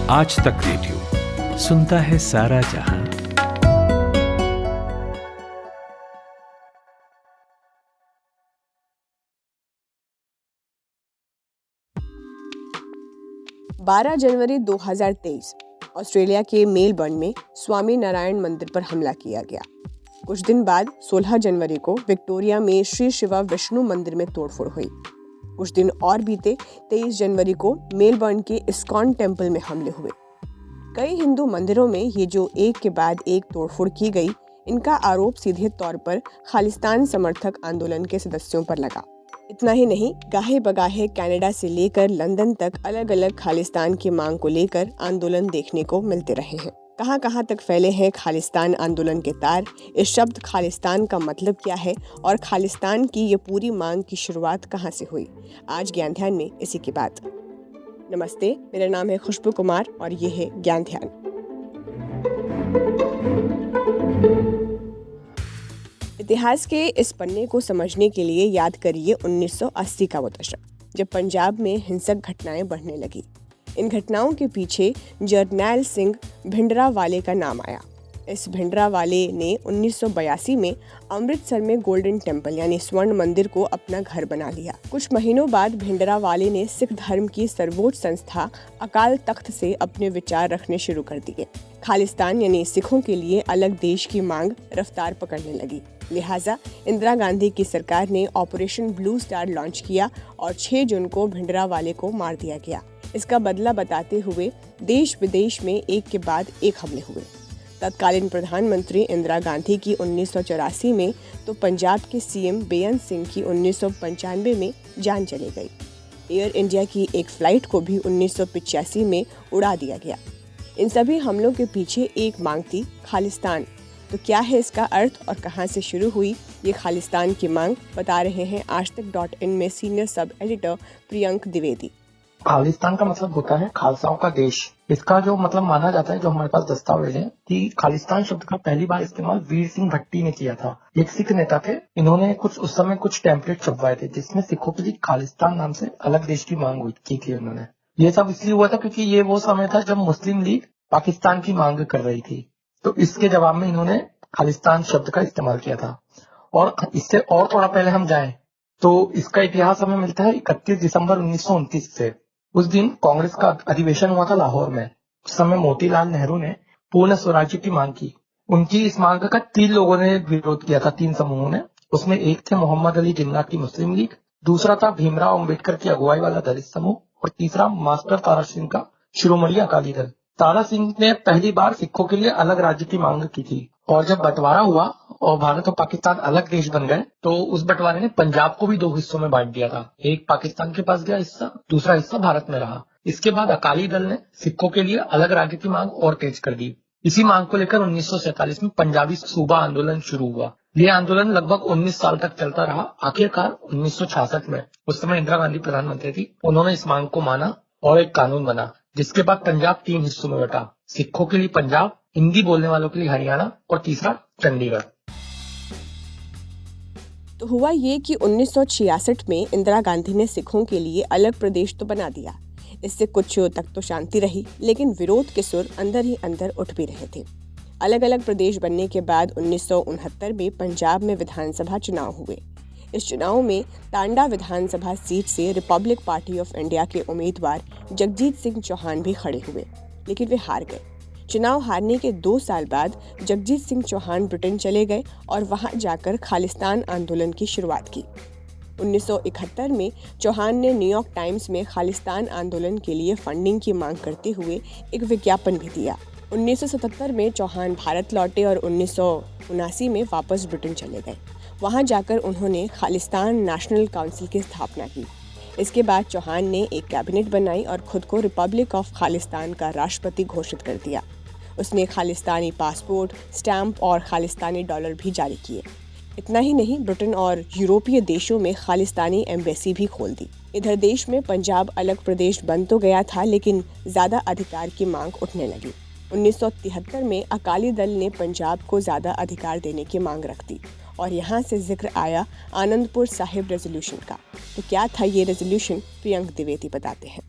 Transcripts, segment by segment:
आज तक रेडियो सुनता है सारा जहां। बारह जनवरी 2023 ऑस्ट्रेलिया के मेलबर्न में स्वामी नारायण मंदिर पर हमला किया गया। कुछ दिन बाद 16 जनवरी को विक्टोरिया में श्री शिवा विष्णु मंदिर में तोड़फोड़ हुई। कुछ दिन और बीते 23 जनवरी को मेलबर्न के इस्कॉन टेम्पल में हमले हुए। कई हिंदू मंदिरों में ये जो एक के बाद एक तोड़फोड़ की गई, इनका आरोप सीधे तौर पर खालिस्तान समर्थक आंदोलन के सदस्यों पर लगा। इतना ही नहीं, गाहे बगाहे कनाडा से लेकर लंदन तक अलग अलग खालिस्तान की मांग को लेकर आंदोलन देखने को मिलते रहे हैं। कहां तक फैले हैं खालिस्तान आंदोलन के तार। इस शब्द खालिस्तान का मतलब क्या है और खालिस्तान की ये पूरी मांग की शुरुआत कहां से हुई, आज ज्ञान ध्यान में इसी की बात। नमस्ते, मेरा नाम है खुशबू कुमार और ये है ज्ञान ध्यान। इतिहास के इस पन्ने को समझने के लिए याद करिए 1980 का वो दशक, जब पंजाब में हिंसक घटनाएं बढ़ने लगी। इन घटनाओं के पीछे जरनैल सिंह भिंडरावाले का नाम आया। इस भिंडरावाले ने 1982 में अमृतसर में गोल्डन टेम्पल यानी स्वर्ण मंदिर को अपना घर बना लिया। कुछ महीनों बाद भिंडरावाले ने सिख धर्म की सर्वोच्च संस्था अकाल तख्त से अपने विचार रखने शुरू कर दिए। खालिस्तान यानी सिखों के लिए अलग देश की मांग रफ्तार पकड़ने लगी। लिहाजा इंदिरा गांधी की सरकार ने ऑपरेशन ब्लू स्टार लॉन्च किया और 6 जून को भिंडरावाले को मार दिया गया। इसका बदला बताते हुए देश विदेश में एक के बाद एक हमले हुए। तत्कालीन प्रधानमंत्री इंदिरा गांधी की 1984 में तो पंजाब के सीएम बेअंत सिंह की 1995 में जान चली गई। एयर इंडिया की एक फ्लाइट को भी 1985 में उड़ा दिया गया। इन सभी हमलों के पीछे एक मांग थी, खालिस्तान। तो क्या है इसका अर्थ और कहां से शुरू हुई ये खालिस्तान की मांग, बता रहे हैं आजतक.in में senior sub editor Priyank Dwivedi. Khalistan का मतलब होता है खालसाओं का देश। इसका जो मतलब माना जाता है, जो हमारे पास दस्तावेज है, कि खालिस्तान शब्द का पहली बार इस्तेमाल वीर सिंह भट्टी ने किया था। एक सिख नेता थे। इन्होंने उस समय कुछ टेम्पलेट छपवाए थे जिसमें सिखों के लिए खालिस्तान नाम से अलग देश की मांग हुई की थी उन्होंने। ये सब इसलिए हुआ था क्योंकि ये वो समय था जब मुस्लिम लीग पाकिस्तान की मांग कर रही थी। तो इसके जवाब में इन्होंने खालिस्तान शब्द का इस्तेमाल किया था। और इससे और थोड़ा पहले हम जाएं तो इसका इतिहास हमें मिलता है 31 दिसंबर 1929 से। उस दिन कांग्रेस का अधिवेशन हुआ था लाहौर में। उस समय मोतीलाल नेहरू ने पूर्ण स्वराज्य की मांग की। उनकी इस मांग का 3 लोगों ने विरोध किया था, 3 समूहों ने। उसमें एक थे मोहम्मद अली जिन्ना की मुस्लिम लीग, दूसरा था भीमराव अंबेडकर की अगुवाई वाला दलित समूह और तीसरा मास्टर तारा सिंह का शिरोमणि अकाली दल। तारा सिंह ने पहली बार सिखों के लिए अलग राज्य की मांग की थी। और जब बंटवारा हुआ और भारत और पाकिस्तान अलग देश बन गए तो उस बंटवारे ने पंजाब को भी 2 हिस्सों में बांट दिया था। एक पाकिस्तान के पास गया हिस्सा, दूसरा हिस्सा भारत में रहा। इसके बाद अकाली दल ने सिखों के लिए अलग राज्य की मांग और तेज कर दी। इसी मांग को लेकर 1947 में पंजाबी सूबा आंदोलन शुरू हुआ। ये आंदोलन लगभग 19 साल तक चलता रहा। आखिरकार 1966 में, उस समय इंदिरा गांधी प्रधानमंत्री थी, उन्होंने इस मांग को माना और एक कानून बना, जिसके बाद पंजाब 3 हिस्सों में बटा। सिखों के लिए पंजाब, हिंदी बोलने वालों के लिए हरियाणा और तीसरा चंडीगढ़। तो हुआ ये कि 1966 में इंदिरा गांधी ने सिखों के लिए अलग प्रदेश तो बना दिया। इससे कुछ तक तो शांति रही, लेकिन विरोध के सुर अंदर ही अंदर उठ भी रहे थे। अलग अलग प्रदेश बनने के बाद 1969 में पंजाब में विधानसभा चुनाव हुए। इस चुनाव में टांडा विधानसभा सीट से रिपब्लिक पार्टी ऑफ इंडिया के उम्मीदवार जगजीत सिंह चौहान भी खड़े हुए, लेकिन वे हार गए। चुनाव हारने के 2 साल बाद जगजीत सिंह चौहान ब्रिटेन चले गए और वहां जाकर खालिस्तान आंदोलन की शुरुआत की। 1971 में चौहान ने न्यूयॉर्क टाइम्स में खालिस्तान आंदोलन के लिए फंडिंग की मांग करते हुए एक विज्ञापन भी दिया। 1977 में चौहान भारत लौटे और 1979 में वापस ब्रिटेन चले गए। वहां जाकर उन्होंने खालिस्तान नेशनल काउंसिल की स्थापना की। इसके बाद चौहान ने एक कैबिनेट बनाई और खुद को रिपब्लिक ऑफ खालिस्तान का राष्ट्रपति घोषित कर दिया। उसने खालिस्तानी पासपोर्ट, स्टैंप और खालिस्तानी डॉलर भी जारी किए। इतना ही नहीं, ब्रिटेन और यूरोपीय देशों में खालिस्तानी एम्बेसी भी खोल दी। इधर देश में पंजाब अलग प्रदेश बन तो गया था, लेकिन ज्यादा अधिकार की मांग उठने लगी। 1973 में अकाली दल ने पंजाब को ज्यादा अधिकार देने की मांग रख दी और यहाँ से जिक्र आया आनंदपुर साहिब रेजोल्यूशन का। तो क्या था ये रेजोल्यूशन, प्रियंक द्विवेदी बताते हैं।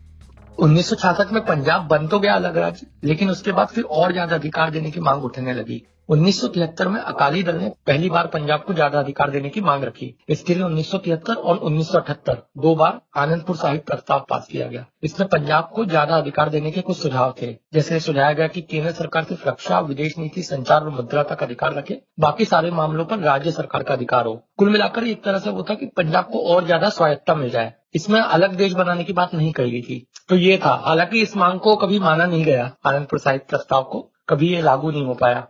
1966 में पंजाब बन तो गया अलग राज्य, लेकिन उसके बाद फिर और ज्यादा अधिकार देने की मांग उठने लगी। 1973 में अकाली दल ने पहली बार पंजाब को ज्यादा अधिकार देने की मांग रखी। इसके लिए 1973 और 1978 दो बार आनंदपुर साहिब प्रस्ताव पास किया गया। इसमें पंजाब को ज्यादा अधिकार देने के कुछ सुझाव थे, जैसे सुझाया गया कि केंद्र सरकार सिर्फ रक्षा, विदेश नीति, संचार और मुद्रा तक अधिकार रखे, बाकी सारे मामलों पर राज्य सरकार का अधिकार हो। कुल मिलाकर एक तरह से वो था कि पंजाब को और ज्यादा स्वायत्ता मिल जाए। इसमें अलग देश बनाने की बात नहीं कही गई थी। तो ये था, हालांकि इस मांग को कभी माना नहीं गया, आनंदपुर साहिब प्रस्ताव को कभी ये लागू नहीं हो पाया।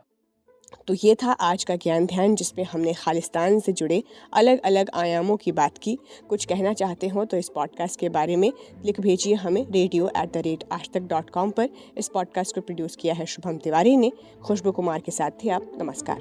तो ये था आज का ज्ञान ध्यान, जिसमें हमने खालिस्तान से जुड़े अलग अलग आयामों की बात की। कुछ कहना चाहते हो तो इस पॉडकास्ट के बारे में लिख भेजिए हमें radio@aajtak.com पर। इस पॉडकास्ट को प्रोड्यूस किया है शुभम तिवारी ने। खुशबू कुमार के साथ थे आप। नमस्कार।